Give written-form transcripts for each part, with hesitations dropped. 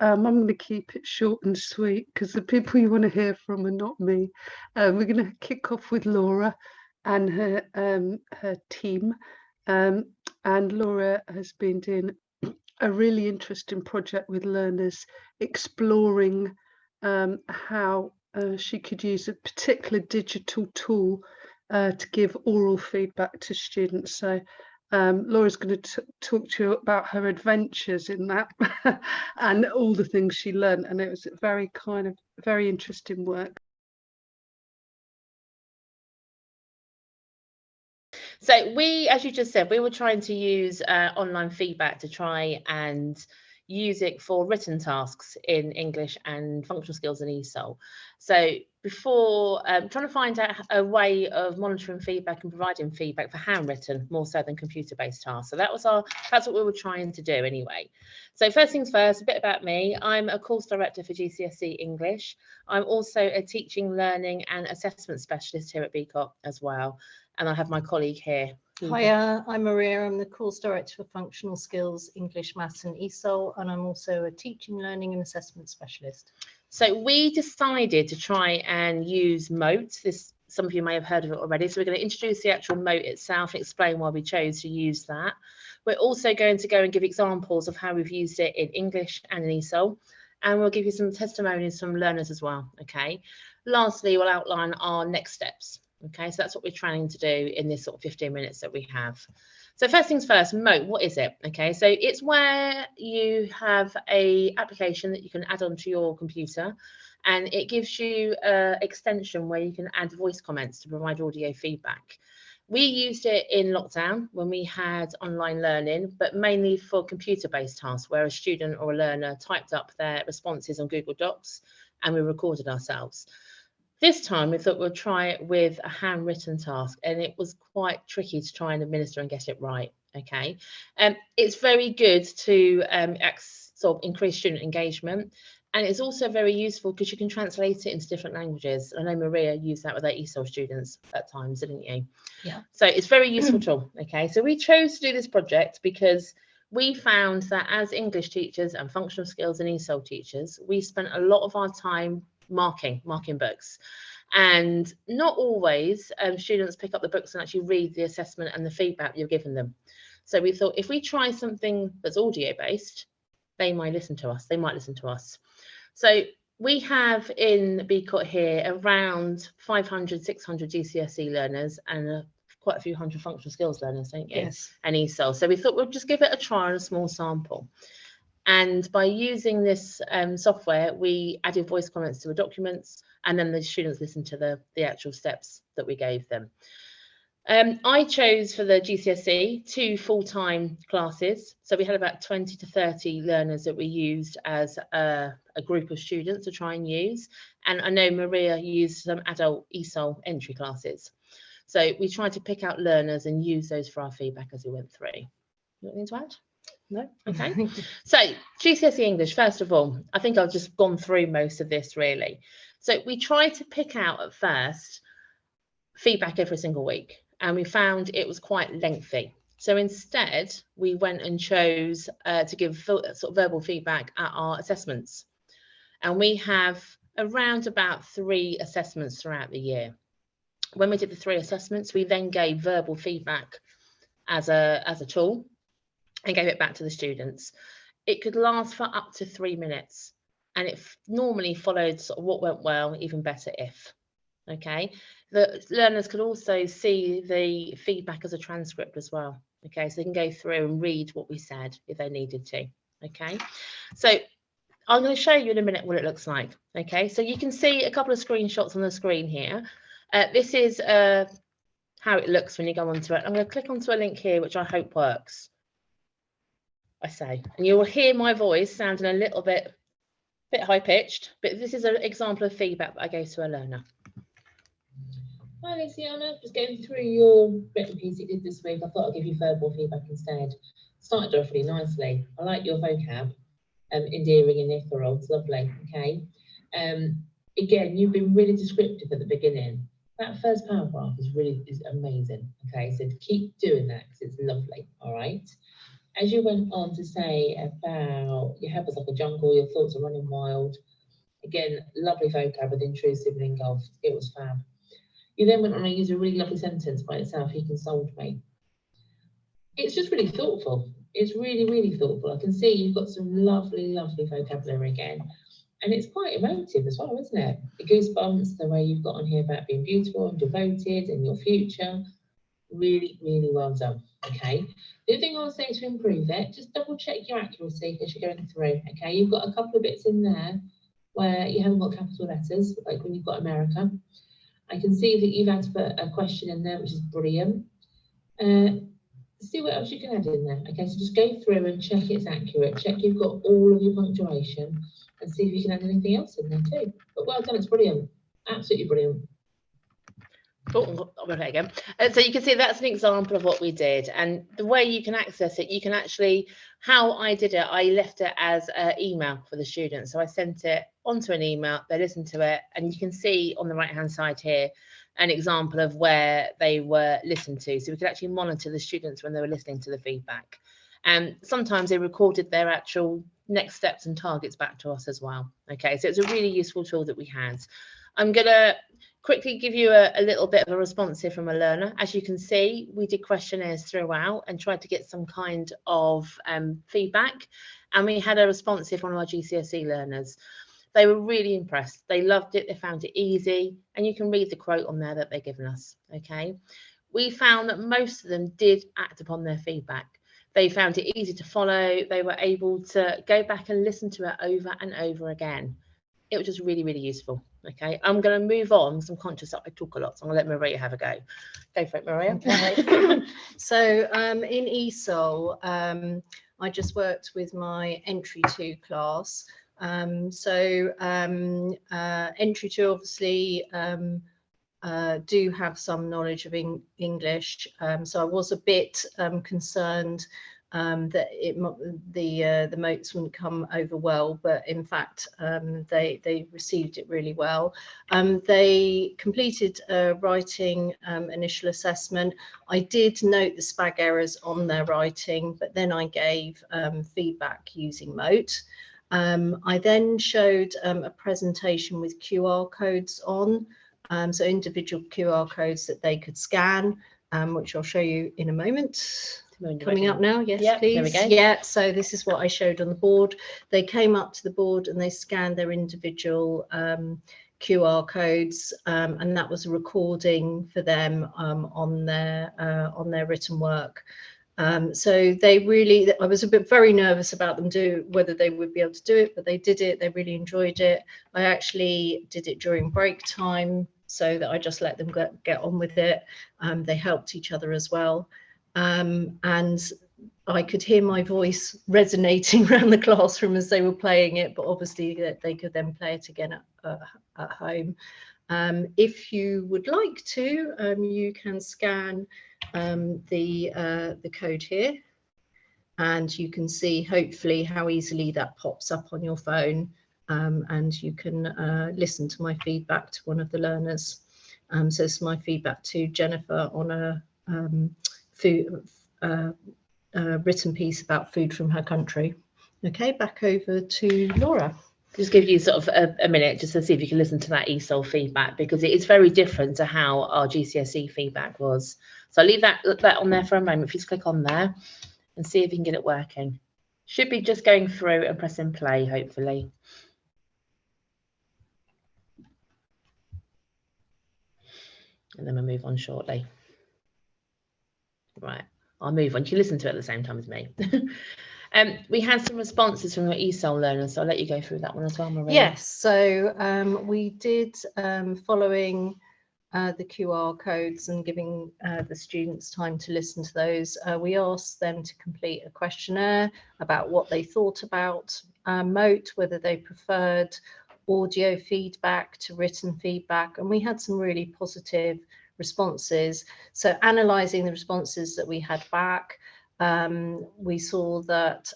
I'm going to keep it short and sweet because the people you want to hear from are not me. We're going to kick off with Laura and her team. And Laura has been doing a really interesting project with learners, exploring how she could use a particular digital tool to give oral feedback to students. So Laura's going to talk to you about her adventures in that and all the things she learned, and it was very interesting work. So we, as you just said, we were trying to use online feedback to try and use it for written tasks in English and functional skills and ESOL. So before trying to find out a way of monitoring feedback and providing feedback for handwritten more so than computer-based tasks. So that's what we were trying to do anyway. So first things first, a bit about me. I'm a course director for GCSE English. I'm also a teaching, learning and assessment specialist here at BCOT as well. And I have my colleague here. Hiya, I'm Maria. I'm the course director for functional skills, English, maths and ESOL, and I'm also a teaching, learning and assessment specialist. So we decided to try and use Mote. Some of you may have heard of it already. So we're going to introduce the actual Mote itself, explain why we chose to use that. We're also going to go and give examples of how we've used it in English and in ESOL. And we'll give you some testimonies from learners as well, okay? Lastly, we'll outline our next steps. Okay, so that's what we're trying to do in this sort of 15 minutes that we have. So first things first, Mote, what is it? Okay, so it's where you have an application that you can add onto your computer, and it gives you an extension where you can add voice comments to provide audio feedback. We used it in lockdown when we had online learning, but mainly for computer-based tasks where a student or a learner typed up their responses on Google Docs and we recorded ourselves. This time we thought we'd try it with a handwritten task, and it was quite tricky to try and administer and get it right. Okay, it's very good to sort of increase student engagement, and it's also very useful because you can translate it into different languages. I know Maria used that with her ESOL students at times, didn't you? Yeah. So it's very useful tool. Okay, so we chose to do this project because we found that as English teachers and functional skills and ESOL teachers, we spent a lot of our time marking books, and not always students pick up the books and actually read the assessment and the feedback you've given them. So we thought if we try something that's audio based, they might listen to us. So we have in BCOT here around 500, 600 GCSE learners and quite a few hundred functional skills learners, don't you? Yes. And ESOL. So we thought we'll just give it a try on a small sample. And by using this software, we added voice comments to the documents, and then the students listened to the actual steps that we gave them. I chose for the GCSE 2 full-time classes. So we had about 20 to 30 learners that we used as a group of students to try and use. And I know Maria used some adult ESOL entry classes. So we tried to pick out learners and use those for our feedback as we went through. You want anything to add? No? Okay. So GCSE English, first of all, I think I've just gone through most of this really. So we tried to pick out at first feedback every single week, and we found it was quite lengthy. So instead, we went and chose to give sort of verbal feedback at our assessments. And we have around about 3 assessments throughout the year. When we did the 3 assessments, we then gave verbal feedback as a tool and gave it back to the students. It could last for up to 3 minutes, and it normally followed sort of what went well, even better if. Okay, the learners could also see the feedback as a transcript as well. Okay, so they can go through and read what we said if they needed to. Okay, so I'm going to show you in a minute what it looks like. Okay, so you can see a couple of screenshots on the screen here. This is how it looks when you go onto it. I'm going to click onto a link here, which I hope works. I say, and you will hear my voice sounding a little bit high pitched, but this is an example of feedback that I gave to a learner. Hi Luciana, just going through your written piece you did this week. I thought I'd give you verbal feedback instead. Started off really nicely. I like your vocab, endearing and ethereal, it's lovely. Okay, again, you've been really descriptive at the beginning. That first paragraph is amazing. Okay, so keep doing that because it's lovely. All right. as you went on to say about your head was like a jungle, your thoughts are running wild. Again, lovely vocab with intrusive and engulfed. It was fab. You then went on to use a really lovely sentence by itself. He consoled me. It's just really thoughtful. It's really, really thoughtful. I can see you've got some lovely, lovely vocabulary again. And it's quite emotive as well, isn't it? The goosebumps, the way you've got on here about being beautiful and devoted and your future. Really, really well done. Okay. The other thing I would say to improve it, just double check your accuracy as you're going through. Okay. You've got a couple of bits in there where you haven't got capital letters, like when you've got America. I can see that you've had to put a question in there, which is brilliant. See what else you can add in there. Okay, so just go through and check it's accurate. Check you've got all of your punctuation and see if you can add anything else in there too. But well done, it's brilliant. Absolutely brilliant. Oh, I'll repeat again. So you can see that's an example of what we did, and the way you can access it, you can actually, how I did it, I left it as an email for the students. So I sent it onto an email, they listened to it, and you can see on the right hand side here an example of where they were listened to. So we could actually monitor the students when they were listening to the feedback. And sometimes they recorded their actual next steps and targets back to us as well. Okay, so it's a really useful tool that we had. I'm going to quickly give you a little bit of a response here from a learner. As you can see, we did questionnaires throughout and tried to get some kind of feedback. And we had a response here from one of our GCSE learners. They were really impressed. They loved it. They found it easy. And you can read the quote on there that they've given us. Okay. We found that most of them did act upon their feedback. They found it easy to follow. They were able to go back and listen to it over and over again. It was just really, really useful. Okay, I'm going to move on because I'm conscious that I talk a lot, so I'm going to let Maria have a go. Go for it, Maria. Okay. So in ESOL, I just worked with my Entry 2 class. Entry 2 obviously do have some knowledge of English, so I was a bit concerned that the Motes wouldn't come over well, but in fact they received it really well. They completed a writing initial assessment. I did note the spag errors on their writing, but then I gave feedback using Mote. I then showed a presentation with QR codes on, so individual QR codes that they could scan, which I'll show you in a moment. Coming up now, yes, yep, please. There we go. Yeah, so this is what I showed on the board. They came up to the board and they scanned their individual QR codes, and that was a recording for them on their written work. So they really, I was very nervous about them whether they would be able to do it, but they did it. They really enjoyed it. I actually did it during break time so that I just let them get on with it. They helped each other as well. And I could hear my voice resonating around the classroom as they were playing it, but obviously they could then play it again at home. If you would like to, you can scan the code here, and you can see hopefully how easily that pops up on your phone, and you can listen to my feedback to one of the learners. So it's my feedback to Jennifer on a written piece about food from her country. Okay, back over to Laura. Just give you sort of a minute just to see if you can listen to that ESOL feedback, because it is very different to how our GCSE feedback was. So I'll leave that on there for a moment. If you just click on there and see if you can get it working. Should be just going through and pressing play, hopefully. And then we'll move on shortly. Right, I'll move on. You listen to it at the same time as me. We had some responses from your ESOL learners, so I'll let you go through that one as well, Maria. Yes, so we did, following the QR codes and giving the students time to listen to those, we asked them to complete a questionnaire about what they thought about Mote, whether they preferred audio feedback to written feedback, and we had some really positive responses. So analysing the responses that we had back, we saw that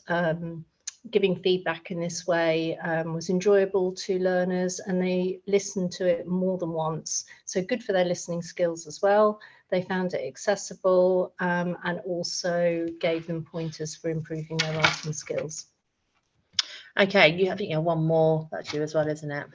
giving feedback in this way was enjoyable to learners, and they listened to it more than once. So good for their listening skills as well. They found it accessible, and also gave them pointers for improving their writing skills. Okay, I think you have one more. That's you as well, isn't it?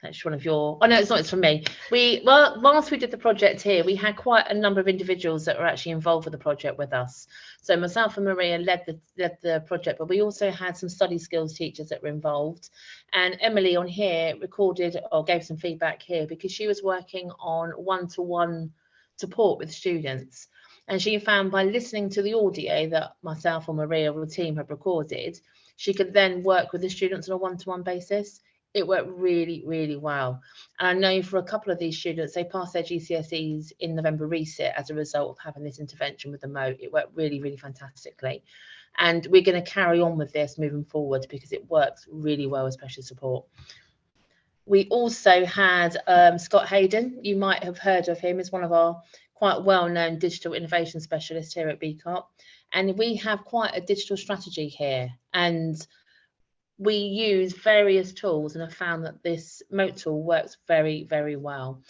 That's one of your. Oh no, it's not. It's from me. Well, whilst we did the project here, we had quite a number of individuals that were actually involved with the project with us. So myself and Maria led the project, but we also had some study skills teachers that were involved. And Emily on here recorded or gave some feedback here because she was working on one-to-one support with students. And she found by listening to the audio that myself or Maria or the team had recorded, she could then work with the students on a one-to-one basis. It worked really, really well. And I know for a couple of these students, they passed their GCSEs in November resit as a result of having this intervention with the Mote. It worked really, really fantastically. And we're going to carry on with this moving forward because it works really well with special support. We also had Scott Hayden. You might have heard of him as one of our quite well-known digital innovation specialists here at BCOT. And we have quite a digital strategy here. And we use various tools and have found that this Mote tool works very, very well.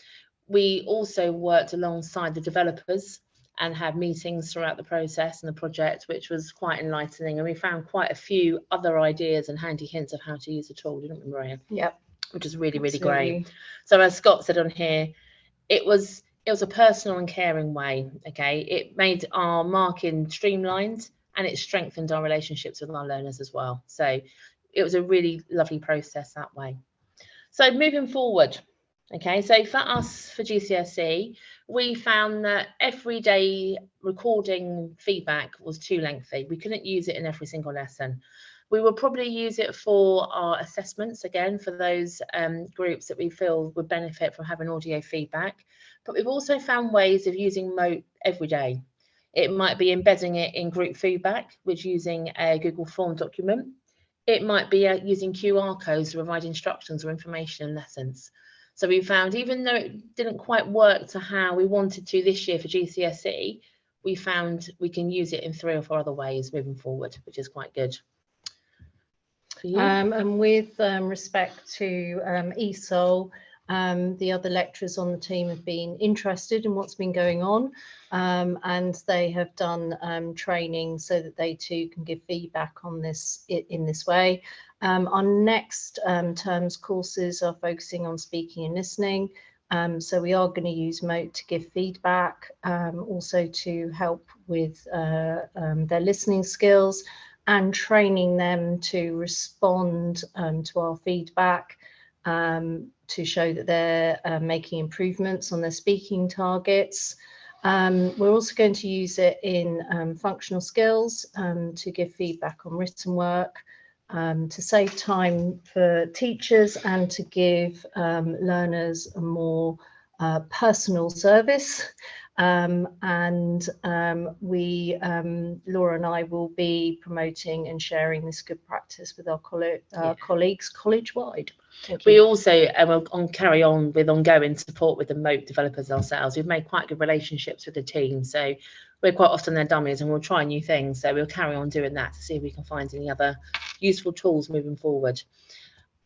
We also worked alongside the developers and had meetings throughout the process and the project, which was quite enlightening. And we found quite a few other ideas and handy hints of how to use the tool, didn't we, Maria? Yep. Which is really, really Absolutely. great. So as Scott said on here, it was a personal and caring way. Okay, it made our marking streamlined and it strengthened our relationships with our learners as well. So it was a really lovely process that way. So moving forward, okay, so for us for GCSE, we found that everyday recording feedback was too lengthy. We couldn't use it in every single lesson. We will probably use it for our assessments, again, for those groups that we feel would benefit from having audio feedback. But we've also found ways of using Mote every day. It might be embedding it in group feedback, which using a Google Form document. It might be using QR codes to provide instructions or information in lessons. So we found, even though it didn't quite work to how we wanted to this year for GCSE, we found we can use it in 3 or 4 other ways moving forward, which is quite good. And with respect to ESOL, the other lecturers on the team have been interested in what's been going on, and they have done training so that they too can give feedback on this in this way. Our next term's courses are focusing on speaking and listening, so we are going to use Mote to give feedback, also to help with their listening skills and training them to respond to our feedback, to show that they're making improvements on their speaking targets. We're also going to use it in functional skills to give feedback on written work, to save time for teachers and to give learners a more personal service. Laura and I will be promoting and sharing this good practice with our colleagues college-wide. We also will carry on with ongoing support with the Mote developers ourselves. We've made quite good relationships with the team, so we're quite often their dummies and we'll try new things. So we'll carry on doing that to see if we can find any other useful tools moving forward.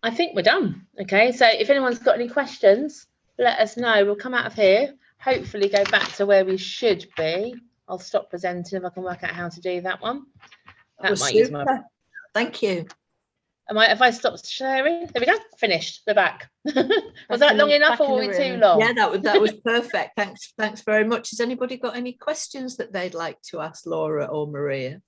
I think we're done. Okay, so if anyone's got any questions, let us know. We'll come out of here, hopefully go back to where we should be. I'll stop presenting if I can work out how to do that one. That might use my... Thank you. Have I stopped sharing? There we go. Finished. We're back. Was that long enough or were we too long? Yeah, that was perfect. Thanks very much. Has anybody got any questions that they'd like to ask Laura or Maria?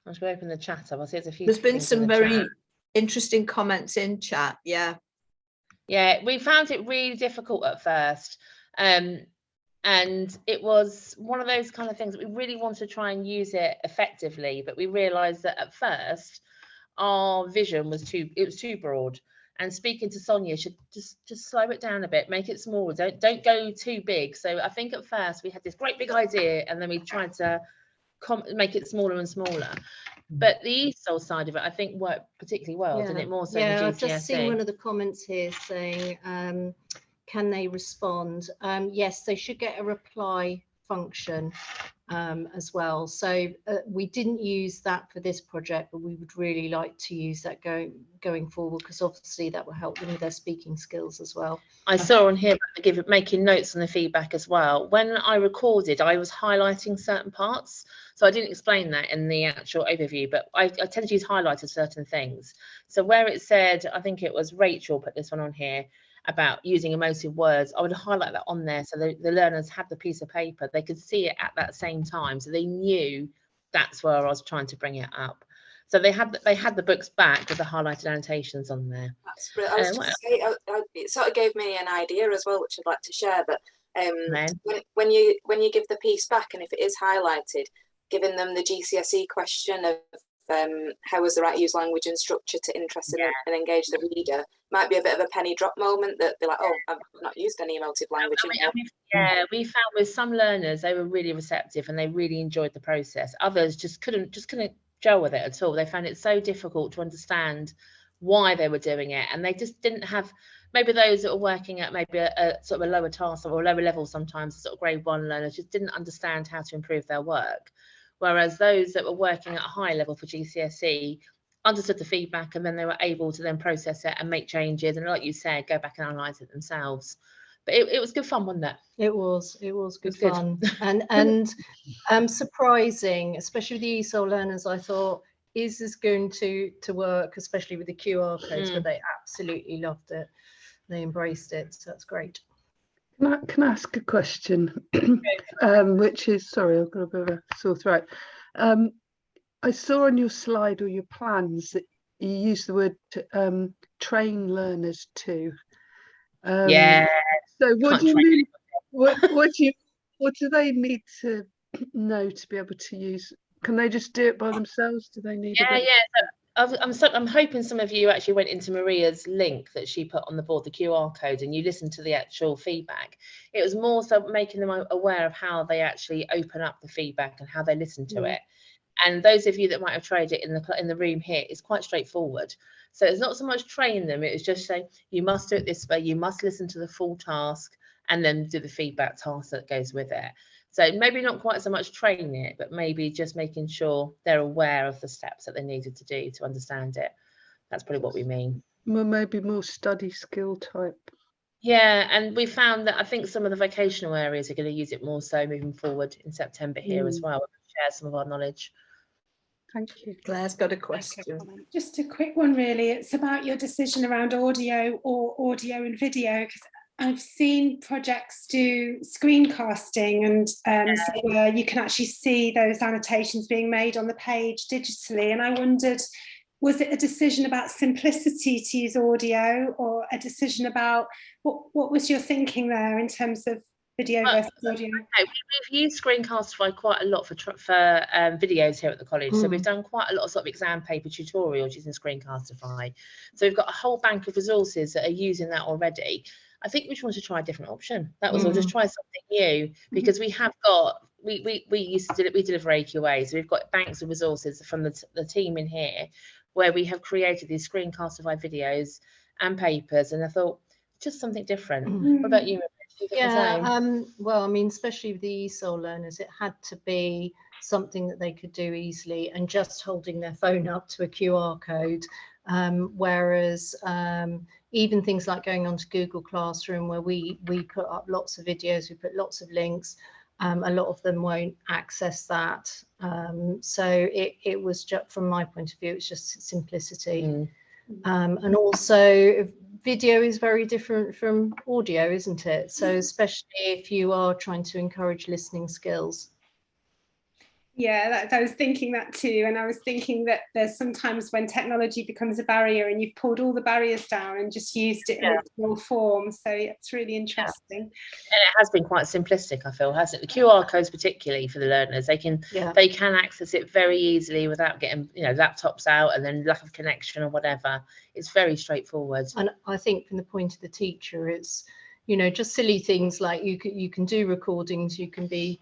I'll just open the chat up. I'll see there's a few. There's been some very interesting comments in chat. Yeah. Yeah, we found it really difficult at first. And it was one of those kind of things that we really wanted to try and use it effectively, but we realized that at first our vision was too broad, and speaking to Sonia should just slow it down a bit, make it smaller, don't go too big. So I think at first we had this great big idea and then we tried to make it smaller and smaller, but the ESOL side of it I think worked particularly well, didn't it? More so than GCSE. I've just seen one of the comments here saying can they respond? Yes, they should get a reply function as well. So we didn't use that for this project, but we would really like to use that going forward, because obviously that will help them with their speaking skills as well. I saw on here making notes on the feedback as well. When I recorded, I was highlighting certain parts, so I didn't explain that in the actual overview, but I tend to use highlighted certain things. So where it said, I think it was Rachel put this one on here, about using emotive words, I would highlight that on there so the learners had the piece of paper, they could see it at that same time, so they knew that's where I was trying to bring it up. So they had the books back with the highlighted annotations on there. That's brilliant. I was just say, it sort of gave me an idea as well, which I'd like to share. But when you give the piece back, and if it is highlighted, giving them the GCSE question of how was the right use language and structure to interest and engage the reader, might be a bit of a penny drop moment that they're like, oh, I've not used any emotive language. We found with some learners they were really receptive and they really enjoyed the process. Others just couldn't gel with it at all. They found it so difficult to understand why they were doing it, and they just didn't have, maybe those that were working at maybe a sort of a lower task or a lower level, sometimes sort of grade 1 learners just didn't understand how to improve their work. Whereas those that were working at a high level for GCSE understood the feedback, and then they were able to then process it and make changes, and like you said, go back and analyse it themselves. But it was good fun, wasn't it? It was good fun. And surprising, especially with the ESOL learners. I thought, is this going to work, especially with the QR codes? But they absolutely loved it. They embraced it, so that's great. Can I ask a question? Which is, sorry, I've got a bit of a sore throat. I saw on your slide or your plans that you use the word train learners too. So what do you mean? What do they need to know to be able to use? Can they just do it by themselves? Do they need? I'm hoping some of you actually went into Maria's link that she put on the board, the QR code, and you listened to the actual feedback. It was more so making them aware of how they actually open up the feedback and how they listen to it. And those of you that might have tried it in the room here, it's quite straightforward. So it's not so much train them, it was just say, you must do it this way, you must listen to the full task and then do the feedback task that goes with it. So maybe not quite so much train it, but maybe just making sure they're aware of the steps that they needed to do to understand it. That's probably what we mean. Well, maybe more study skill type. Yeah, and we found that I think some of the vocational areas are going to use it more so moving forward in September here as well. We'll share some of our knowledge. Thank you. Claire's got a question. Just a quick one, really. It's about your decision around audio or audio and video, because I've seen projects do screencasting and so where you can actually see those annotations being made on the page digitally. And I wondered, was it a decision about simplicity to use audio, or a decision about what was your thinking there in terms of video versus audio? We've used Screencastify quite a lot for videos here at the college. So we've done quite a lot of sort of exam paper tutorials using Screencastify. So we've got a whole bank of resources that are using that already. I think we just wanted to try a different option. That was all, just try something new, because we have got, we deliver AQA, so we've got banks of resources from the team in here where we have created these Screencastify videos and papers, and I thought just something different. What about you? Well, I mean, especially with the ESOL learners, it had to be something that they could do easily, and just holding their phone up to a QR code. Whereas even things like going onto Google Classroom, where we put up lots of videos, we put lots of links, a lot of them won't access that. So it was just, from my point of view, it's just simplicity. And also video is very different from audio, isn't it? So especially if you are trying to encourage listening skills. Yeah, I was thinking that too, and I was thinking that there's sometimes when technology becomes a barrier and you've pulled all the barriers down and just used it in its raw form. So it's really interesting. And it has been quite simplistic, I feel, hasn't it? The QR codes, particularly for the learners, they can access it very easily without getting laptops out and then lack of connection or whatever. It's very straightforward. And I think from the point of the teacher, it's just silly things like you can do recordings, you can be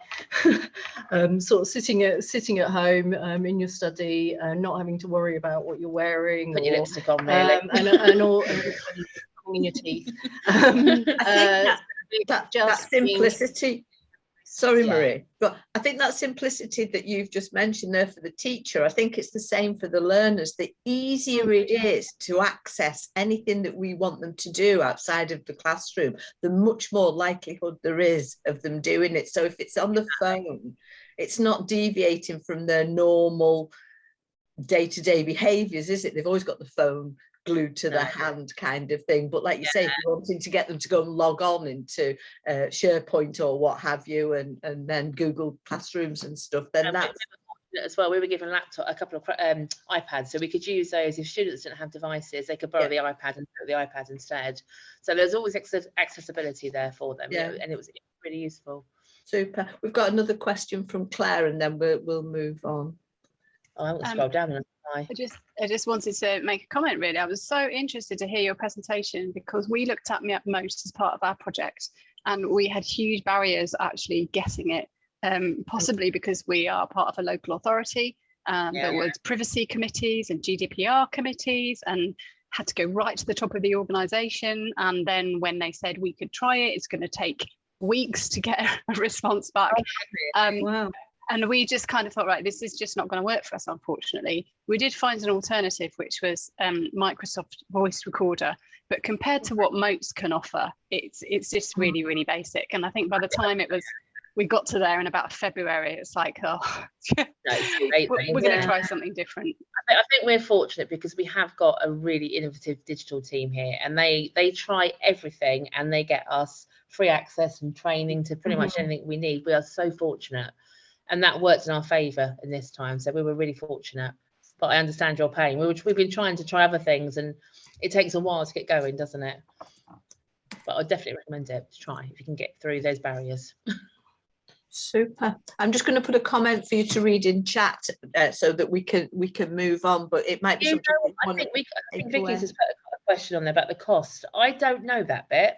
sort of sitting at home in your study, not having to worry about what you're wearing, put your lipstick on, really, and all in your teeth. That simplicity Sorry, Marie, but I think that simplicity that you've just mentioned there for the teacher, I think it's the same for the learners. The easier it is to access anything that we want them to do outside of the classroom, the much more likelihood there is of them doing it. So if it's on the phone, it's not deviating from their normal day-to-day behaviours, is it? They've always got the phone glued to the hand kind of thing, but like you say, if you're wanting to get them to go and log on into SharePoint or what have you, and then Google Classrooms and stuff, then that's as well. We were given a couple of iPads, so we could use those. If students didn't have devices, they could borrow the iPad and put the iPad instead. So there's always accessibility there for them, and it was really useful. Super. We've got another question from Claire, and then we'll move on. Oh, I haven't scrolled down. I just wanted to make a comment, really. I was so interested to hear your presentation because we looked at Mote as part of our project, and we had huge barriers actually getting it, possibly because we are part of a local authority. There was privacy committees and GDPR committees, and had to go right to the top of the organisation. And then when they said we could try it, it's going to take weeks to get a response back. Wow. And we just kind of thought, right, this is just not going to work for us, unfortunately. We did find an alternative, which was Microsoft Voice Recorder. But compared to what Mote can offer, it's just really, really basic. And I think by the time we got to there in about February, it's like, oh, we're going to try something different. I think we're fortunate because we have got a really innovative digital team here, and they try everything, and they get us free access and training to pretty much anything we need. We are so fortunate. And that worked in our favour in this time. So we were really fortunate. But I understand your pain. We've been trying to try other things, and it takes a while to get going, doesn't it? But I definitely recommend it to try if you can get through those barriers. Super. I'm just going to put a comment for you to read in chat so that we can move on. But it might be something. I think Vicky's just put a question on there about the cost. I don't know that bit.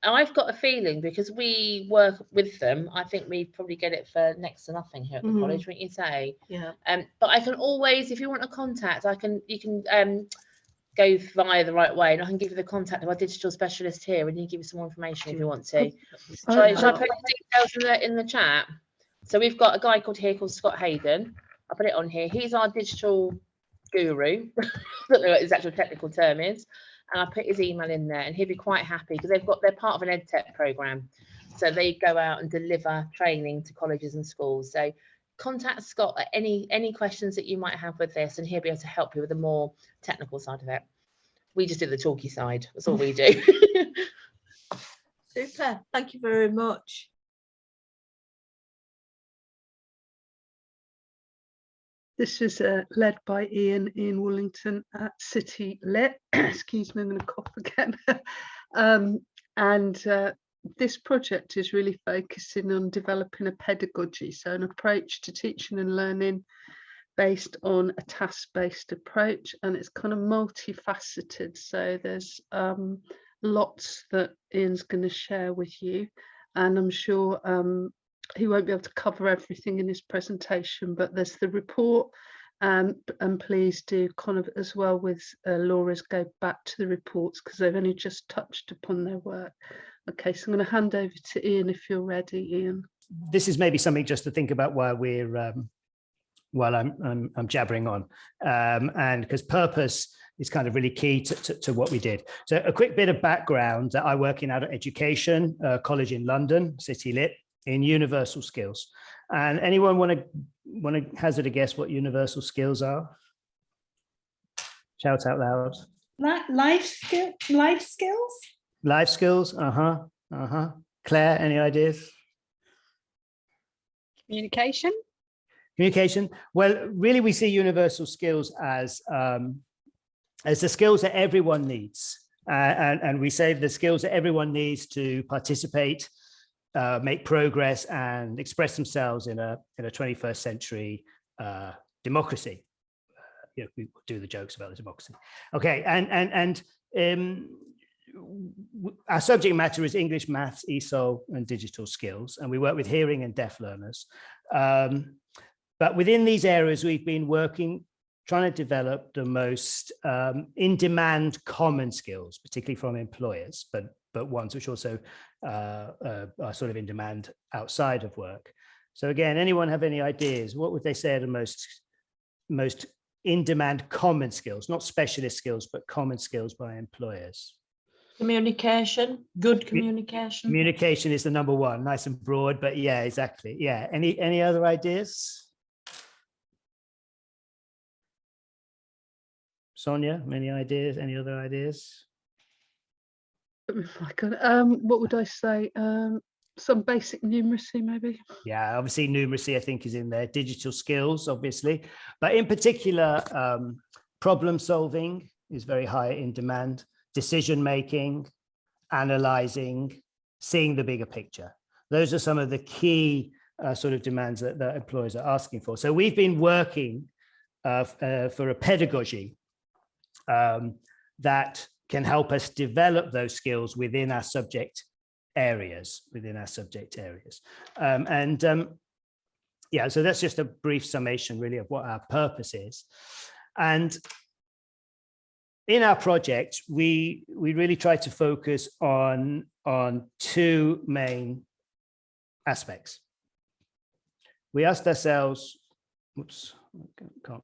I've got a feeling because we work with them, I think we probably get it for next to nothing here at the college, wouldn't you say? Yeah. But I can always, if you want a contact, you can go via the right way, and I can give you the contact of our digital specialist here, and you can give you some more information if you want to. Shall I put the details in the chat? So we've got a guy called Scott Hayden. I'll put it on here. He's our digital guru. I don't know what his actual technical term is. And I put his email in there, and he'd be quite happy because they're part of an EdTech program, so they go out and deliver training to colleges and schools. So contact Scott at any questions that you might have with this, and he'll be able to help you with the more technical side of it. We just do the talky side. That's all we do. Super. Thank you very much. This is led by Ian Wallington at City Lit. Excuse me, I'm going to cough again. This project is really focusing on developing a pedagogy, so an approach to teaching and learning based on a task-based approach, and it's kind of multifaceted. So there's lots that Ian's going to share with you, and I'm sure he won't be able to cover everything in his presentation, but there's the report, and please do kind of as well with Laura's go back to the reports because they've only just touched upon their work. Okay, so I'm going to hand over to Ian if you're ready, Ian. This is maybe something just to think about while I'm jabbering on, and because purpose is kind of really key to what we did. So a quick bit of background: I work in adult education, college in London, City Lit, in universal skills. And anyone want to hazard a guess what universal skills are? Shout out loud. Life skills. Life skills. Claire, any ideas? Communication. Well, really, we see universal skills as the skills that everyone needs, and we say the skills that everyone needs to participate, make progress, and express themselves in a 21st century democracy. We do the jokes about the democracy. Okay, and our subject matter is English, maths, ESOL, and digital skills, and we work with hearing and deaf learners. But within these areas, we've been trying to develop the most in-demand common skills, particularly from employers, but but ones which also are sort of in demand outside of work. So again, anyone have any ideas? What would they say are the most in-demand common skills, not specialist skills, but common skills by employers? Communication, good communication. Communication is the number one, nice and broad, but yeah, exactly. Yeah. Any other ideas? Sonia, any ideas? Any other ideas? Oh my God. What would I say? Some basic numeracy, maybe. Yeah, obviously numeracy, I think, is in there. Digital skills, obviously, but in particular, problem solving is very high in demand. Decision making, analyzing, seeing the bigger picture. Those are some of the key sort of demands that employers are asking for. So we've been working for a pedagogy that can help us develop those skills within our subject areas, yeah, so that's just a brief summation really of what our purpose is. And in our project, we really try to focus on two main aspects. We asked ourselves, oops, can't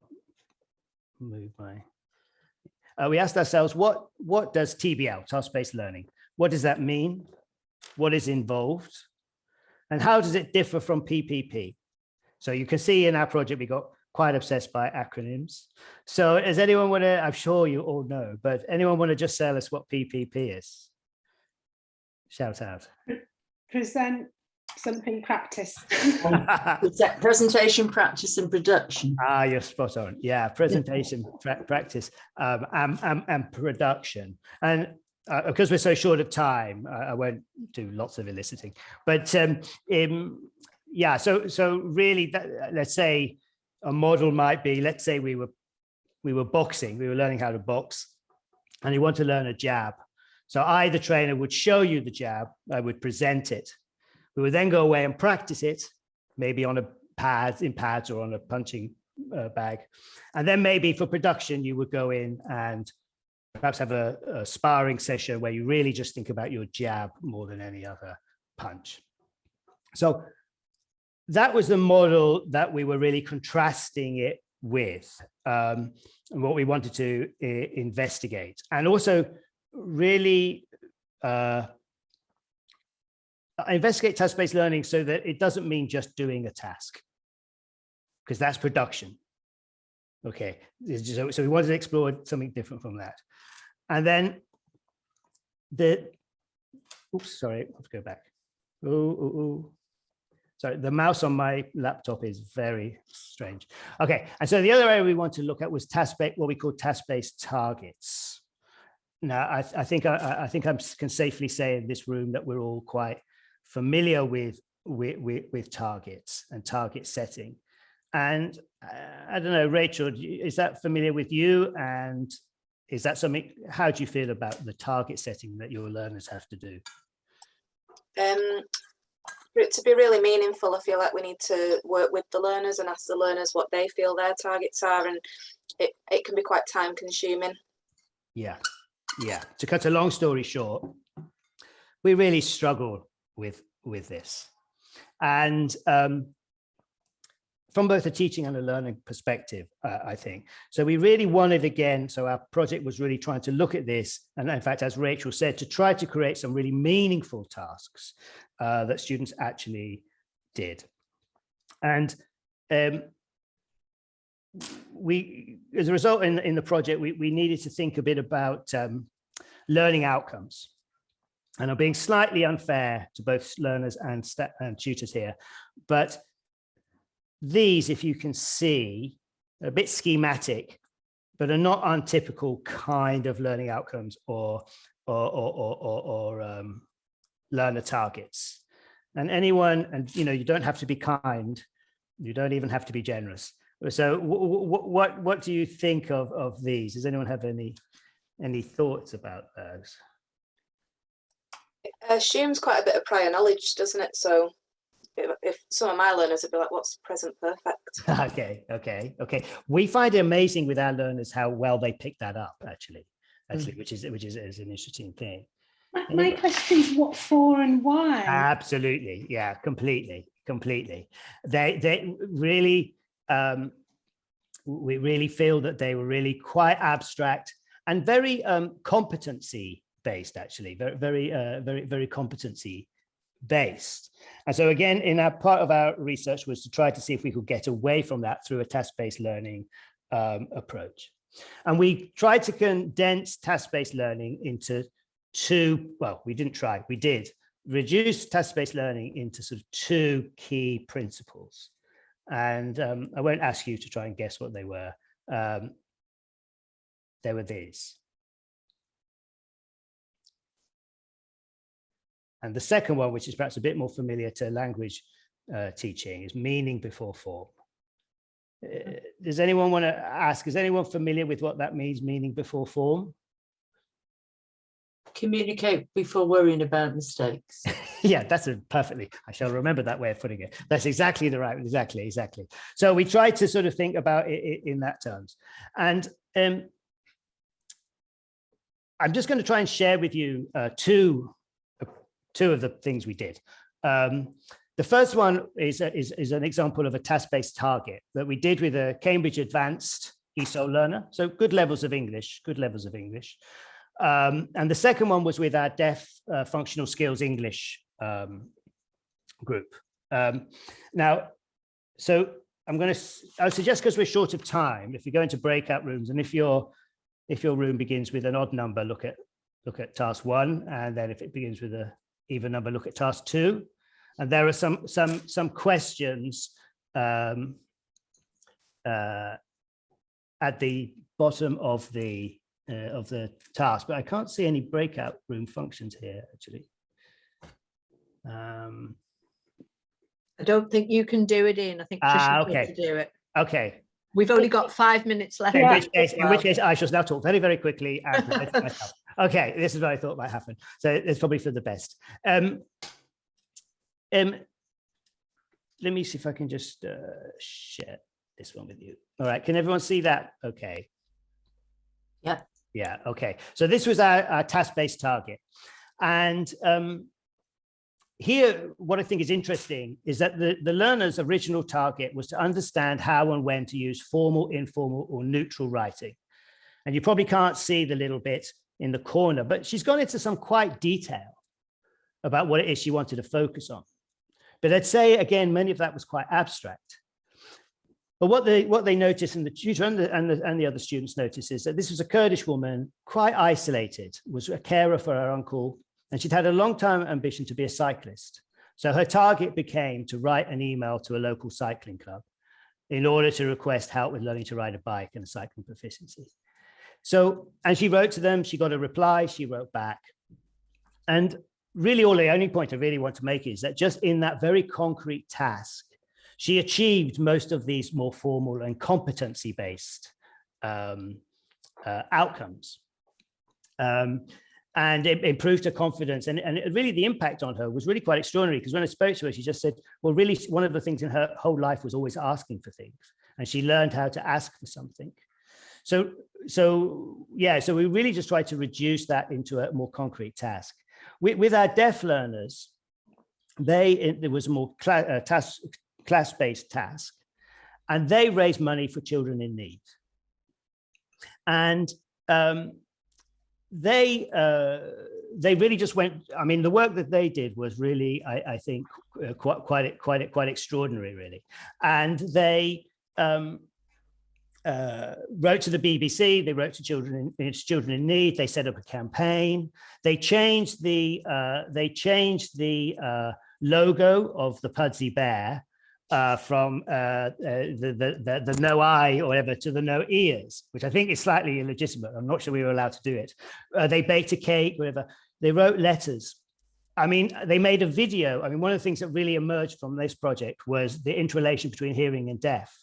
move my. We asked ourselves, what does TBL, task-based learning, what does that mean? What is involved? And how does it differ from PPP? So you can see in our project, we got quite obsessed by acronyms. So does anyone want to, I'm sure you all know, but anyone want to just tell us what PPP is? Shout out. Present something, practice. Presentation, practice and production. Ah, you're spot on. Yeah, presentation, practice and production. And because we're so short of time, I won't do lots of eliciting. But yeah, so really, let's say a model might be, let's say we were boxing, we were learning how to box, and you want to learn a jab. So I, the trainer, would show you the jab, I would present it. We would then go away and practice it, maybe on in pads or on a punching bag. And then maybe for production, you would go in and perhaps have a sparring session where you really just think about your jab more than any other punch. So that was the model that we were really contrasting it with, and what we wanted to investigate. And also really investigate task-based learning so that it doesn't mean just doing a task, because that's production. Okay, so we wanted to explore something different from that. And then oops, sorry, let's go back. Sorry, the mouse on my laptop is very strange. Okay, and so the other area we want to look at was what we call task-based targets. Now, I think I can safely say in this room that we're all quite familiar with targets and target setting. And I don't know, Rachel, is that familiar with you? And is that something, how do you feel about the target setting that your learners have to do? For it to be really meaningful, I feel like we need to work with the learners and ask the learners what they feel their targets are, and it can be quite time consuming. Yeah. To cut a long story short, we really struggle with this. And from both a teaching and a learning perspective, I think. So we really wanted, again, so our project was really trying to look at this. And in fact, as Rachel said, to try to create some really meaningful tasks that students actually did. And we, as a result in the project, we needed to think a bit about learning outcomes. And I'm being slightly unfair to both learners and tutors here, but these, if you can see, are a bit schematic, but are not untypical kind of learning outcomes or learner targets. And anyone, and you don't have to be kind, you don't even have to be generous. So what do you think of these? Does anyone have any thoughts about those? It assumes quite a bit of prior knowledge, doesn't it? So if some of my learners would be like, what's present perfect? Okay. We find it amazing with our learners how well they pick that up, actually, which is an interesting thing. My question is what for and why? Absolutely, yeah, completely. They really, we really feel that they were really quite abstract and very competency based, actually, very competency based. And so again, in our part of our research was to try to see if we could get away from that through a task-based learning approach. And we tried to condense task-based learning into we did reduce task-based learning into sort of two key principles. And I won't ask you to try and guess what they were. They were these. And the second one, which is perhaps a bit more familiar to language teaching, is meaning before form. Does anyone want to ask, is anyone familiar with what that means, meaning before form? Communicate before worrying about mistakes. Yeah, that's I shall remember that way of putting it. That's exactly the right, exactly. So we tried to sort of think about it in that terms. And I'm just going to try and share with you two of the things we did. The first one is an example of a task-based target that we did with a Cambridge Advanced ESOL learner. So good levels of English. And the second one was with our Deaf Functional Skills English group. Now, so I'll suggest, because we're short of time, if you go into breakout rooms, and if your room begins with an odd number, look at task 1, and then if it begins with an even number, look at task 2. And there are some questions at the bottom of the task, but I can't see any breakout room functions here, actually. I don't think you can do it in. I think Trisha's going to do it. Okay. We've only got 5 minutes left. In which case, I shall now talk very, very quickly. Okay, this is what I thought might happen. So it's probably for the best. Let me see if I can just share this one with you. All right, can everyone see that? Okay. Yeah, okay. So this was our task-based target. And here, what I think is interesting is that the learner's original target was to understand how and when to use formal, informal, or neutral writing. And you probably can't see the little bit in the corner, but she's gone into some quite detail about what it is she wanted to focus on. But I'd say, again, many of that was quite abstract. But what they noticed, and the tutor and the other students noticed, is that this was a Kurdish woman, quite isolated, was a carer for her uncle, and she'd had a long-time ambition to be a cyclist. So her target became to write an email to a local cycling club in order to request help with learning to ride a bike and a cycling proficiency. So, and she wrote to them, she got a reply, she wrote back. And really, the only point I really want to make is that just in that very concrete task, she achieved most of these more formal and competency-based outcomes. And it improved her confidence. And really the impact on her was really quite extraordinary, because when I spoke to her, she just said, well, really, one of the things in her whole life was always asking for things. And she learned how to ask for something. So we really just tried to reduce that into a more concrete task. With our deaf learners, there was a more class-based task, and they raised money for children in need. And they really just went, I mean, the work that they did was really, I think, quite extraordinary, really. And they wrote to the BBC, they wrote to children in need, they set up a campaign, they changed the logo of the Pudsey Bear from the no eye or whatever to the no ears, which I think is slightly illegitimate. I'm not sure we were allowed to do it. They baked a cake, whatever. They wrote letters. I mean, they made a video. I mean, one of the things that really emerged from this project was the interrelation between hearing and deaf,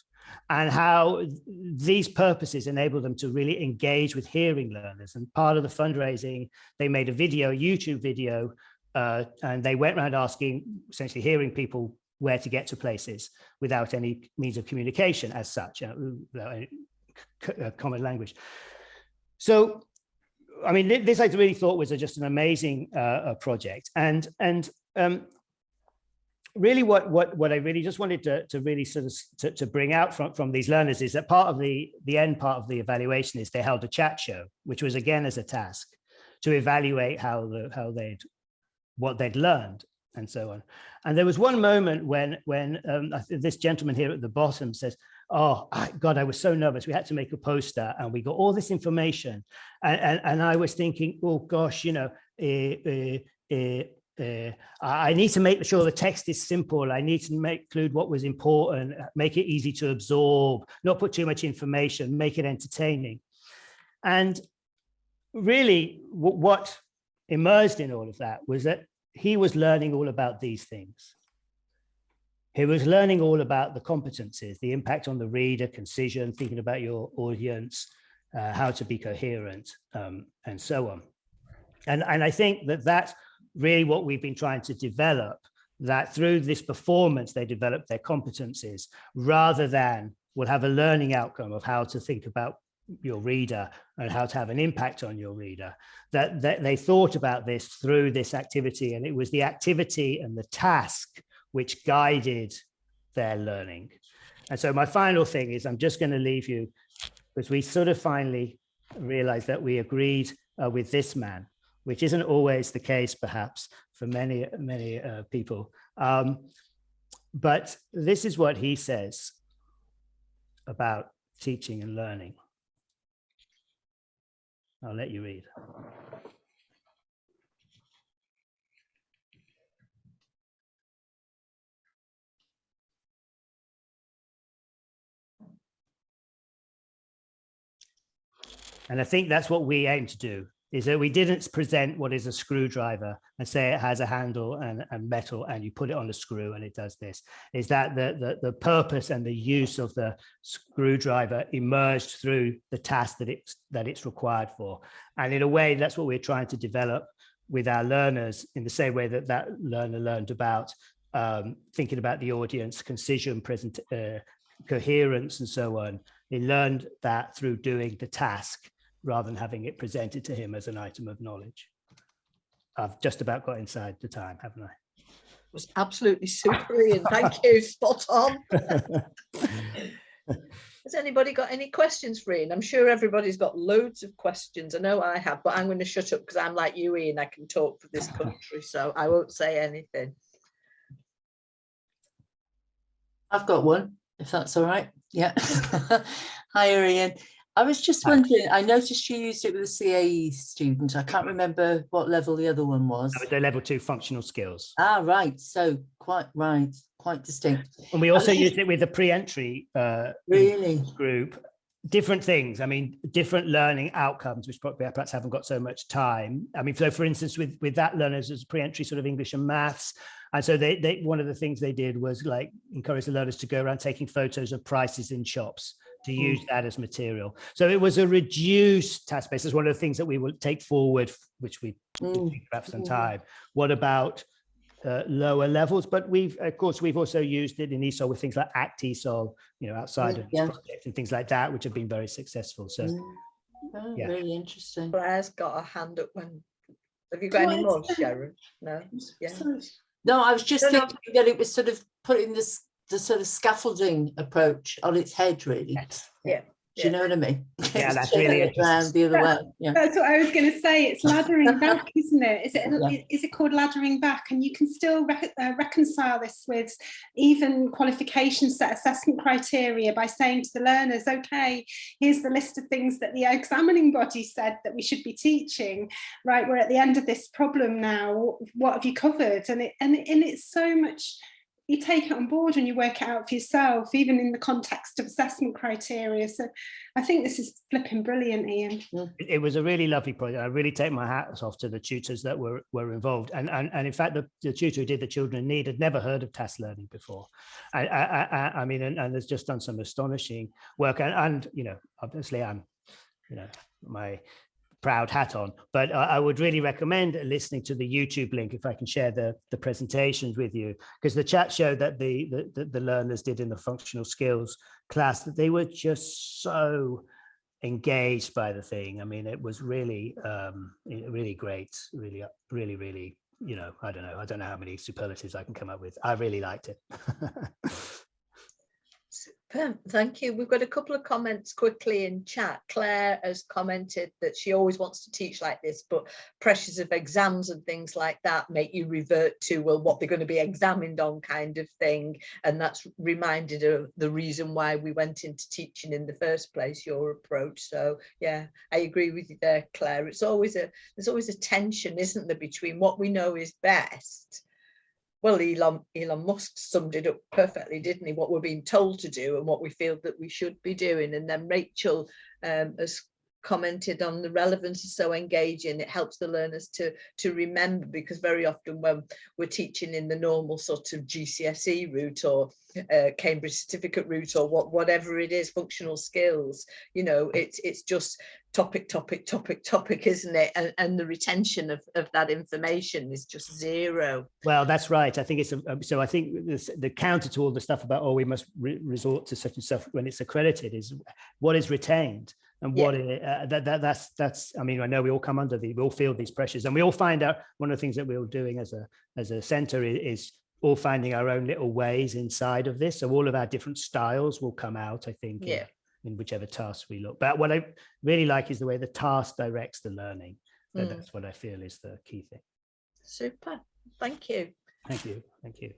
and how these purposes enable them to really engage with hearing learners. And part of the fundraising, they made a video, a YouTube video, and they went around asking essentially hearing people where to get to places without any means of communication as such, without any common language. So I mean, this I really thought was just an amazing project, and really what I really just wanted to really sort of to bring out from these learners is that part of the end part of the evaluation is they held a chat show, which was again as a task to evaluate what they'd learned and so on. And there was one moment when this gentleman here at the bottom says, "Oh God, I was so nervous. We had to make a poster and we got all this information." And I was thinking, oh gosh, you know, I need to make sure the text is simple. I need to include what was important, make it easy to absorb, not put too much information, make it entertaining. And really what emerged in all of that was that he was learning all about these things. He was learning all about the competencies, the impact on the reader, concision, thinking about your audience, how to be coherent, and so on. And I think that's really what we've been trying to develop, that through this performance, they develop their competencies rather than will have a learning outcome of how to think about your reader and how to have an impact on your reader, that they thought about this through this activity, and it was the activity and the task which guided their learning. And so my final thing is, I'm just going to leave you, because we sort of finally realized that we agreed with this man, which isn't always the case perhaps for many people. But this is what he says about teaching and learning. I'll let you read. And I think that's what we aim to do, is that we didn't present what is a screwdriver and say it has a handle and metal and you put it on a screw and it does this. Is that the purpose and the use of the screwdriver emerged through the task that it's required for. And in a way, that's what we're trying to develop with our learners, in the same way that learner learned about thinking about the audience, concision, coherence, and so on. He learned that through doing the task, rather than having it presented to him as an item of knowledge. I've just about got inside the time, haven't I? It was absolutely super, Ian. Thank you, spot on. Has anybody got any questions for Ian? I'm sure everybody's got loads of questions. I know I have, but I'm going to shut up because I'm like you, Ian. I can talk for this country, so I won't say anything. I've got one, if that's all right. Yeah. Hi, Ian. I was just wondering, I noticed you used it with a CAE student. I can't remember what level the other one was. That was the level 2 functional skills. Ah, right. So quite distinct. And we also used it with the pre-entry group. Different things. I mean, different learning outcomes, which probably perhaps haven't got so much time. I mean, so for instance, with that learners as pre-entry sort of English and maths. And so they one of the things they did was like encourage the learners to go around taking photos of prices in shops, to use that as material. So it was a reduced task base. It's one of the things that we will take forward, which we perhaps some time. What about lower levels? But of course, we've also used it in ESOL with things like ACT ESOL, you know, outside of this project and things like that, which have been very successful. So, yeah. Really interesting. Blair's got a hand up. Have you got any more, Sharon? No? Yeah. No, I was just thinking that it was sort of putting the sort of scaffolding approach on its head, really. Yeah. Do you know what I mean? Yeah, that's really around the other way. Yeah. That's what I was going to say. It's laddering back, isn't it? Is it called laddering back? And you can still reconcile this with even qualification set assessment criteria by saying to the learners, okay, here's the list of things that the examining body said that we should be teaching. Right, we're at the end of this problem now. What have you covered? And it's so much. You take it on board and you work it out for yourself, even in the context of assessment criteria. So I think this is flipping brilliant, Ian. It was a really lovely project. I really take my hats off to the tutors that were involved. And in fact, the tutor who did the Children in Need had never heard of task learning before. I mean, and has just done some astonishing work. And you know, obviously I'm, you know, my proud hat on, but I would really recommend listening to the YouTube link, if I can share the presentations with you, because the chat showed that the learners did in the functional skills class, that they were just so engaged by the thing. I mean, it was really, really great, really, you know, I don't know how many superlatives I can come up with. I really liked it. Super, thank you. We've got a couple of comments quickly in chat. Claire has commented that she always wants to teach like this, but pressures of exams and things like that make you revert to, well, what they're going to be examined on kind of thing. And that's reminded of the reason why we went into teaching in the first place, your approach. So yeah, I agree with you there, Claire. There's always a tension, isn't there, between what we know is best. Well, Elon Musk summed it up perfectly, didn't he? What we're being told to do and what we feel that we should be doing. And then Rachel has commented on the relevance is so engaging. It helps the learners to remember, because very often when we're teaching in the normal sort of GCSE route or Cambridge certificate route or whatever it is, functional skills, you know, it's just topic, isn't it? And the retention of that information is just zero. Well, that's right. I think it's so I think the counter to all the stuff about, oh, we must resort to such and stuff when it's accredited is what is retained. And what that's I mean, I know we all come under we all feel these pressures, and we all find out one of the things that we're all doing as a centre is all finding our own little ways inside of this. So all of our different styles will come out, I think, in whichever task we look. But what I really like is the way the task directs the learning. That's what I feel is the key thing. Super. Thank you. Thank you. Thank you.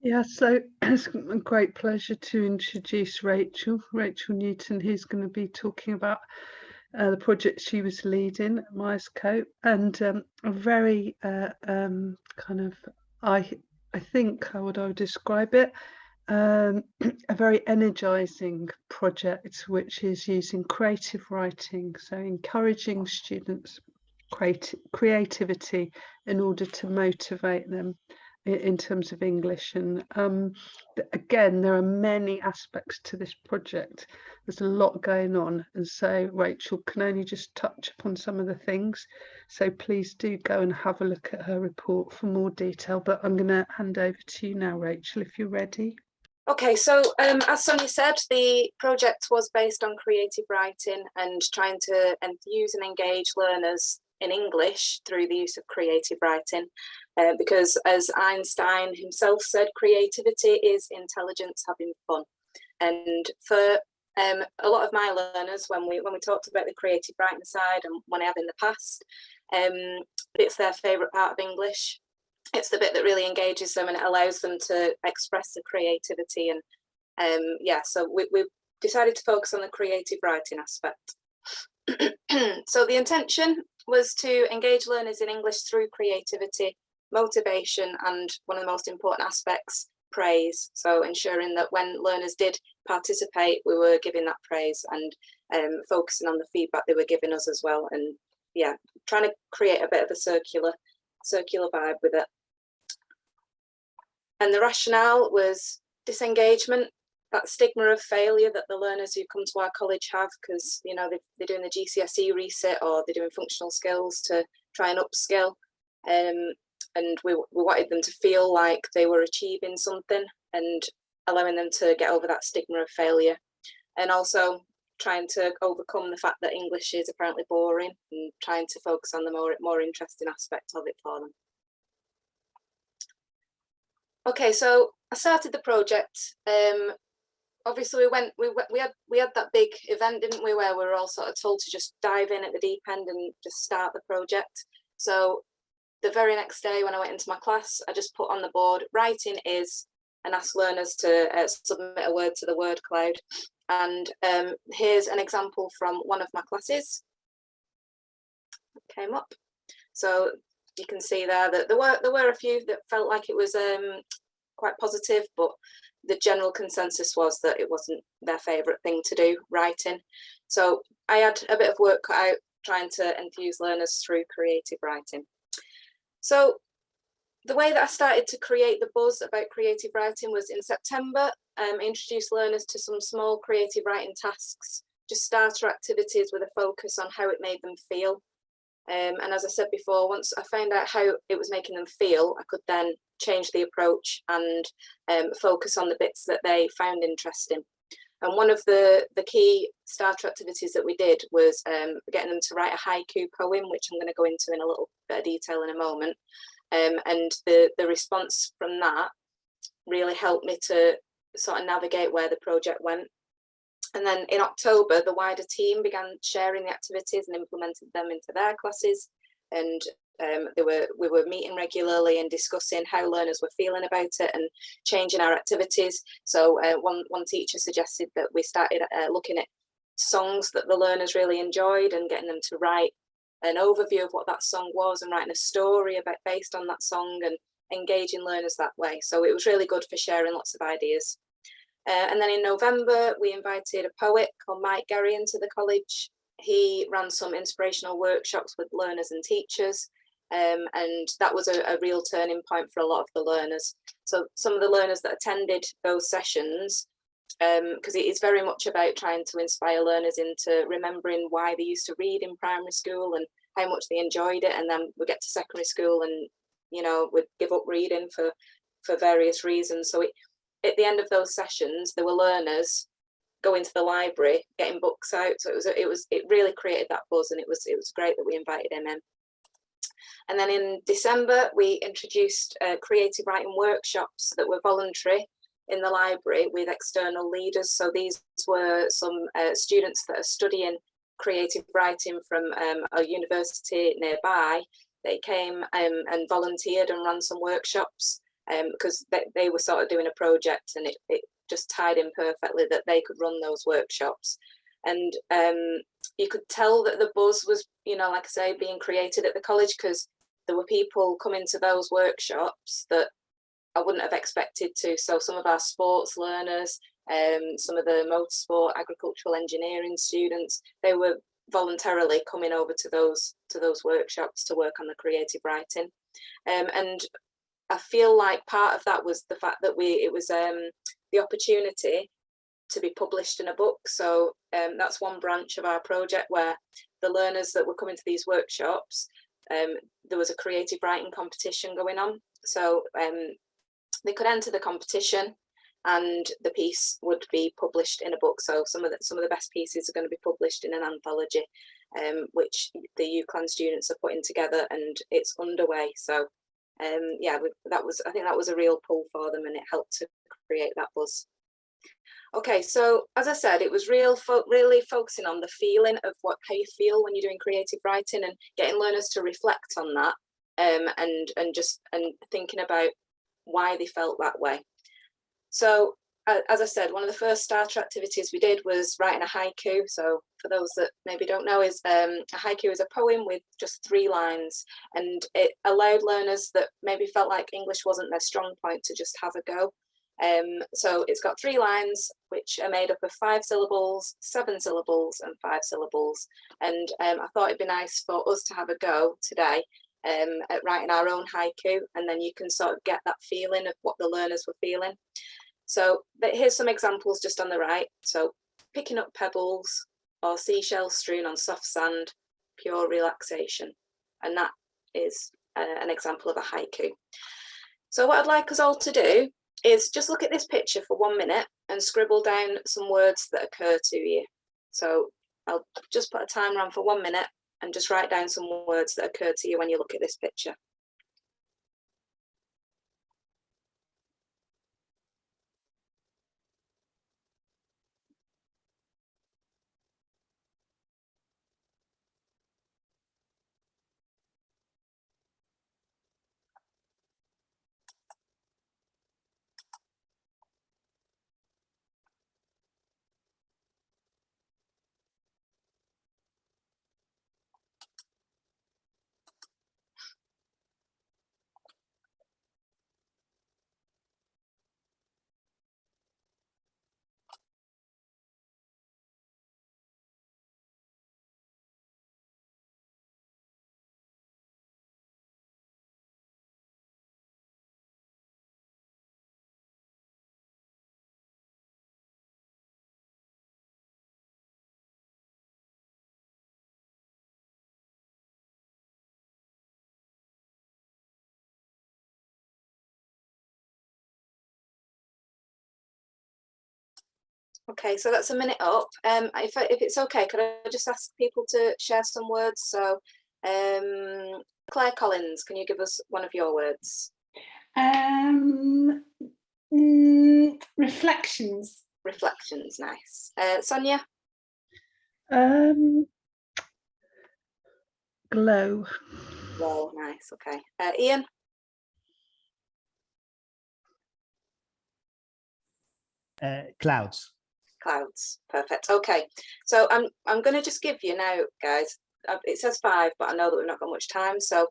Yeah, so it's a great pleasure to introduce Rachel Newton, who's going to be talking about the project she was leading at Myerscough, and a very kind of, I think how would I describe it, a very energizing project, which is using creative writing, so encouraging students' creativity in order to motivate them in terms of English. And again, there are many aspects to this project. There's a lot going on, and so Rachel can only just touch upon some of the things, so please do go and have a look at her report for more detail. But I'm going to hand over to you now, Rachel, if you're ready. Okay, so as Sonia said, the project was based on creative writing and trying to enthuse and engage learners in English through the use of creative writing, because as Einstein himself said, creativity is intelligence having fun. And for a lot of my learners, when we talked about the creative writing side, and when I have in the past, it's their favourite part of English. It's the bit that really engages them and it allows them to express the creativity. And so we decided to focus on the creative writing aspect. So the intention was to engage learners in English through creativity, motivation, and one of the most important aspects, praise. So ensuring that when learners did participate, we were giving that praise and focusing on the feedback they were giving us as well. And trying to create a bit of a circular vibe with it. And the rationale was disengagement, that stigma of failure that the learners who come to our college have, because they're doing the GCSE resit or they're doing functional skills to try and upskill, and we wanted them to feel like they were achieving something and allowing them to get over that stigma of failure, and also trying to overcome the fact that English is apparently boring and trying to focus on the more interesting aspect of it for them. Okay, so I started the project. Obviously, we had that big event, didn't we, where we were all sort of told to just dive in at the deep end and just start the project. So the very next day when I went into my class, I just put on the board, writing is, and asked learners to submit a word to the word cloud. And here's an example from one of my classes. It came up. So you can see there that there were a few that felt like it was quite positive, but the general consensus was that it wasn't their favourite thing to do, writing. So I had a bit of work cut out trying to enthuse learners through creative writing. So the way that I started to create the buzz about creative writing was in September. I introduced learners to some small creative writing tasks, just starter activities with a focus on how it made them feel. And as I said before, once I found out how it was making them feel, I could then change the approach and focus on the bits that they found interesting. And one of the key starter activities that we did was getting them to write a haiku poem, which I'm going to go into in a little bit of detail in a moment. And the response from that really helped me to sort of navigate where the project went. And then in October, the wider team began sharing the activities and implemented them into their classes. And we were meeting regularly and discussing how learners were feeling about it and changing our activities. So one teacher suggested that we started looking at songs that the learners really enjoyed and getting them to write an overview of what that song was and writing a story based on that song and engaging learners that way. So it was really good for sharing lots of ideas. And then in November, we invited a poet called Mike into the college. He ran some inspirational workshops with learners and teachers. And that was a real turning point for a lot of the learners. So some of the learners that attended those sessions, because it is very much about trying to inspire learners into remembering why they used to read in primary school and how much they enjoyed it. And then we get to secondary school and, you know, we'd give up reading for various reasons. So at the end of those sessions, there were learners going to the library, getting books out. So it really created that buzz, and it was great that we invited him in. And then in December, we introduced creative writing workshops that were voluntary in the library with external leaders. So these were some students that are studying creative writing from a university nearby. They came and volunteered and ran some workshops because they were sort of doing a project, and it just tied in perfectly that they could run those workshops. And you could tell that the buzz was, you know, like I say, being created at the college, because there were people coming to those workshops that I wouldn't have expected to. So some of our sports learners, some of the motorsport, agricultural engineering students, they were voluntarily coming over to those workshops to work on the creative writing. And I feel like part of that was the fact that it was the opportunity to be published in a book. So that's one branch of our project, where the learners that were coming to these workshops, there was a creative writing competition going on. So they could enter the competition and the piece would be published in a book. So some of the best pieces are going to be published in an anthology, which the UCLan students are putting together, and it's underway. So yeah, I think that was a real pull for them, and it helped to create that buzz. Okay, so as I said, it was really focusing on the feeling of how you feel when you're doing creative writing, and getting learners to reflect on that, and thinking about why they felt that way. So as I said, one of the first starter activities we did was writing a haiku. So for those that maybe don't know, a haiku is a poem with just 3 lines, and it allowed learners that maybe felt like English wasn't their strong point to just have a go. So it's got 3 lines, which are made up of 5 syllables, 7 syllables, and 5 syllables. And I thought it'd be nice for us to have a go today at writing our own haiku, and then you can sort of get that feeling of what the learners were feeling. So here's some examples just on the right. So picking up pebbles or seashells strewn on soft sand, pure relaxation. And that is an example of a haiku. So what I'd like us all to do is just look at this picture for 1 minute and scribble down some words that occur to you. So I'll just put a timer on for 1 minute and just write down some words that occur to you when you look at this picture. Okay, so that's a minute up. If it's okay, could I just ask people to share some words? So, Claire Collins, can you give us one of your words? Reflections. Reflections, nice. Sonia? Glow. Glow, nice, okay. Ian? Clouds. Clouds, perfect. Okay, so I'm going to just give you now, guys. It says 5, but I know that we've not got much time. So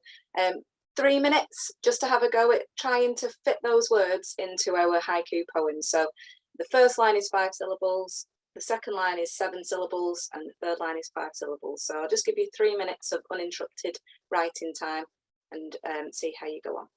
3 minutes just to have a go at trying to fit those words into our haiku poem. So the first line is 5 syllables, the second line is 7 syllables, and the third line is 5 syllables. So I'll just give you 3 minutes of uninterrupted writing time and see how you go on.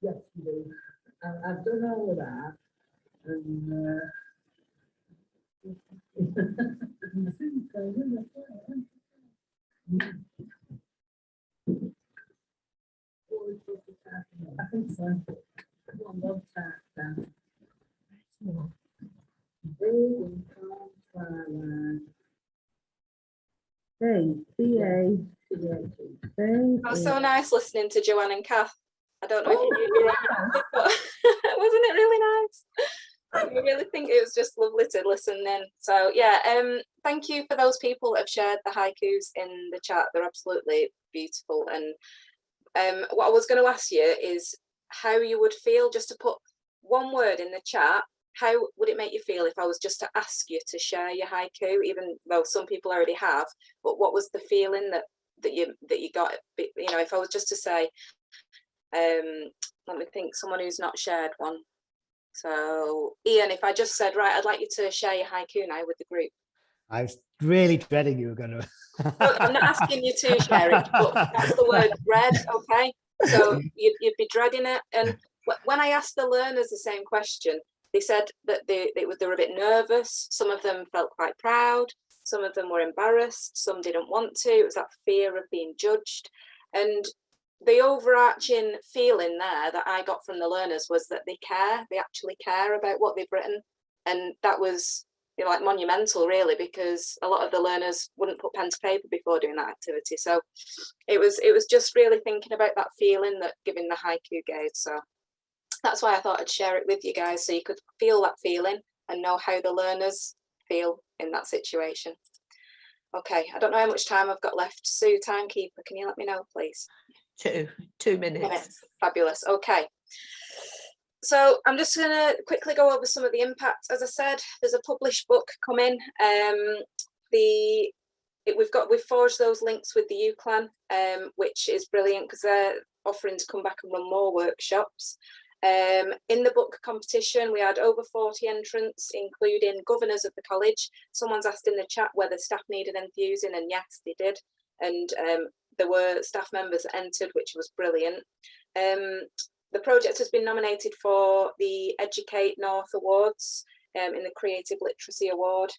Yes, you do. I've done all of that, and I think so. One love that down. It was so nice listening to Joanne and Kath. I don't know if you but wasn't it really nice? I really think it was just lovely to listen in. So yeah, thank you for those people that have shared the haikus in the chat. They're absolutely beautiful. And what I was going to ask you is how you would feel just to put one word in the chat. How would it make you feel if I was just to ask you to share your haiku, even though some people already have? But what was the feeling that you got? You know, if I was just to say, let me think, someone who's not shared one. So Ian, if I just said, right, I'd like you to share your haiku now with the group. I was really dreading you were going to. Look, I'm not asking you to share it, but that's the word dread, okay? So you'd be dreading it. And when I ask the learners the same question, They said that they were a bit nervous. Some of them felt quite proud. Some of them were embarrassed. Some didn't want to. It was that fear of being judged. And the overarching feeling there that I got from the learners was that they care. They actually care about what they've written. And that was, you know, like monumental, really, because a lot of the learners wouldn't put pen to paper before doing that activity. So it was just really thinking about that feeling that giving the haiku gave. So that's why I thought I'd share it with you guys, so you could feel that feeling and know how the learners feel in that situation. Okay, I don't know how much time I've got left. Sue, timekeeper, can you let me know, please? 2 minutes. Fabulous. Okay. So I'm just going to quickly go over some of the impacts. As I said, there's a published book coming. We've forged those links with the UCLan, which is brilliant because they're offering to come back and run more workshops. In the book competition, we had over 40 entrants, including governors of the college. Someone's asked in the chat whether staff needed enthusing, and yes, they did. And there were staff members that entered, which was brilliant. The project has been nominated for the Educate North Awards in the Creative Literacy Award.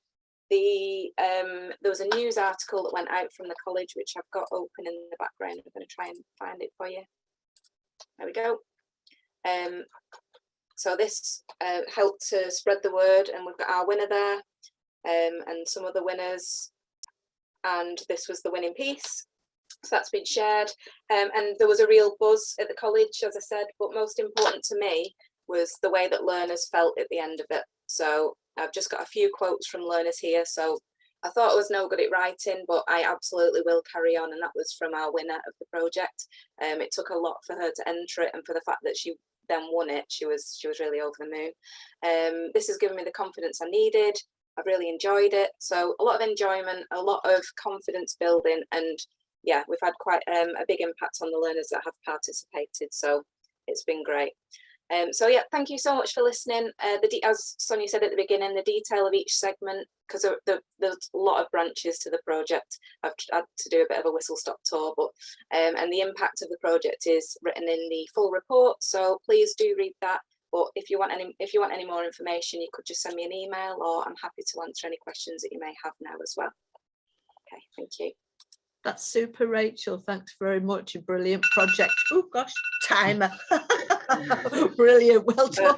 There was a news article that went out from the college, which I've got open in the background. I'm going to try and find it for you. There we go. So this helped to spread the word, and we've got our winner there, and some other winners, and this was the winning piece. So that's been shared, and there was a real buzz at the college, as I said, but most important to me was the way that learners felt at the end of it. So I've just got a few quotes from learners here. So I thought I was no good at writing, but I absolutely will carry on, and that was from our winner of the project. It took a lot for her to enter it, and for the fact that she then won it, she was really over the moon. This has given me the confidence I needed. I've really enjoyed it. So a lot of enjoyment, a lot of confidence building, and yeah, we've had quite a big impact on the learners that have participated. So it's been great. So yeah, thank you so much for listening. As Sonia said at the beginning, the detail of each segment, because there's a lot of branches to the project. I've had to do a bit of a whistle-stop tour, but and the impact of the project is written in the full report. So please do read that. But if you want any more information, you could just send me an email, or I'm happy to answer any questions that you may have now as well. Okay, thank you. That's super, Rachel. Thanks very much. A brilliant project. Oh gosh, timer. Brilliant. Well done.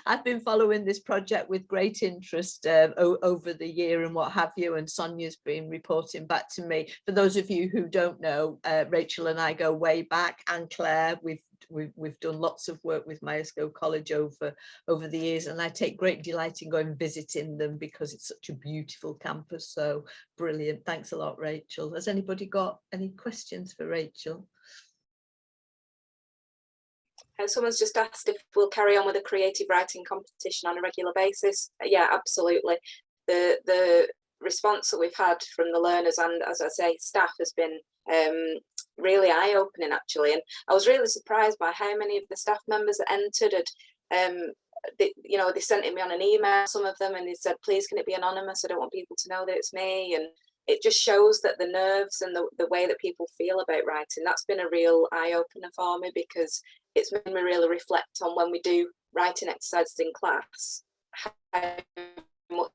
I've been following this project with great interest over the year and what have you, and Sonia's been reporting back to me. For those of you who don't know, Rachel and I go way back, and Claire, we've done lots of work with Myerscough College over the years, and I take great delight in going visiting them because it's such a beautiful campus. So brilliant. Thanks a lot, Rachel. Has anybody got any questions for Rachel? Someone's just asked if we'll carry on with a creative writing competition on a regular basis. Yeah, absolutely. The response that we've had from the learners and, as I say, staff has been really eye-opening, actually. And I was really surprised by how many of the staff members that entered had, they sent it me on an email, some of them, and they said, please, can it be anonymous? I don't want people to know that it's me. And it just shows that the nerves and the way that people feel about writing, that's been a real eye-opener for me, because it's made me really reflect on when we do writing exercises in class, how much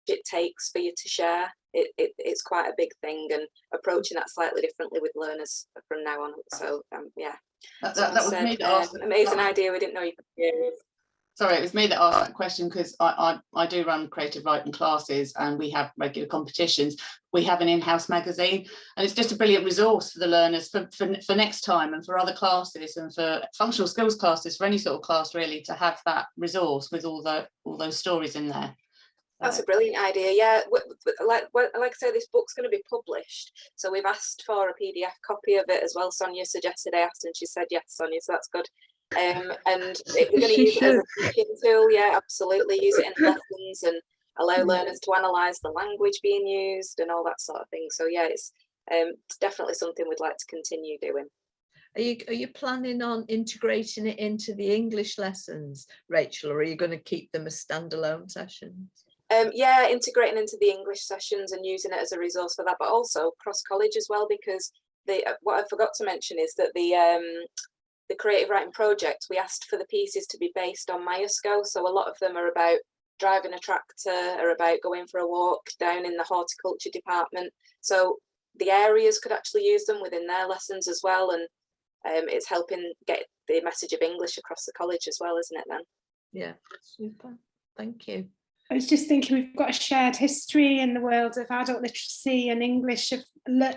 it takes for you to share. It's quite a big thing, and approaching that slightly differently with learners from now on. So yeah, that was me that asked. Amazing idea. We didn't know you could hear it. Sorry, it was me that asked that question, because I do run creative writing classes and we have regular competitions. We have an in-house magazine, and it's just a brilliant resource for the learners for next time, and for other classes, and for functional skills classes, for any sort of class really, to have that resource with all those stories in there. That's a brilliant idea. Yeah, like I say, this book's going to be published, so we've asked for a PDF copy of it as well. Sonia suggested I asked, and she said yes, Sonia, so that's good. And we're going to use it as a teaching tool. Yeah, absolutely. Use it in lessons and allow learners to analyse the language being used and all that sort of thing. So yeah, it's definitely something we'd like to continue doing. Are you planning on integrating it into the English lessons, Rachel, or are you going to keep them as standalone sessions? Yeah, integrating into the English sessions and using it as a resource for that, but also cross college as well, because what I forgot to mention is that the the creative writing project, we asked for the pieces to be based on Myerscough. So a lot of them are about driving a tractor, or about going for a walk down in the horticulture department. So the areas could actually use them within their lessons as well. And it's helping get the message of English across the college as well, isn't it then? Yeah, super. Thank you. I was just thinking, we've got a shared history in the world of adult literacy and English, of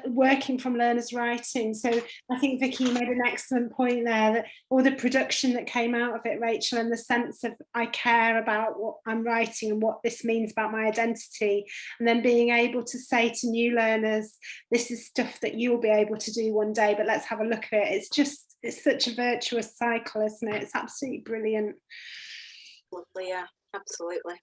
working from learners' writing. So I think Vicky made an excellent point there, that all the production that came out of it, Rachel, and the sense of I care about what I'm writing and what this means about my identity, and then being able to say to new learners, this is stuff that you'll be able to do one day, but let's have a look at it. It's such a virtuous cycle, isn't it? It's absolutely brilliant. Lovely, yeah, absolutely.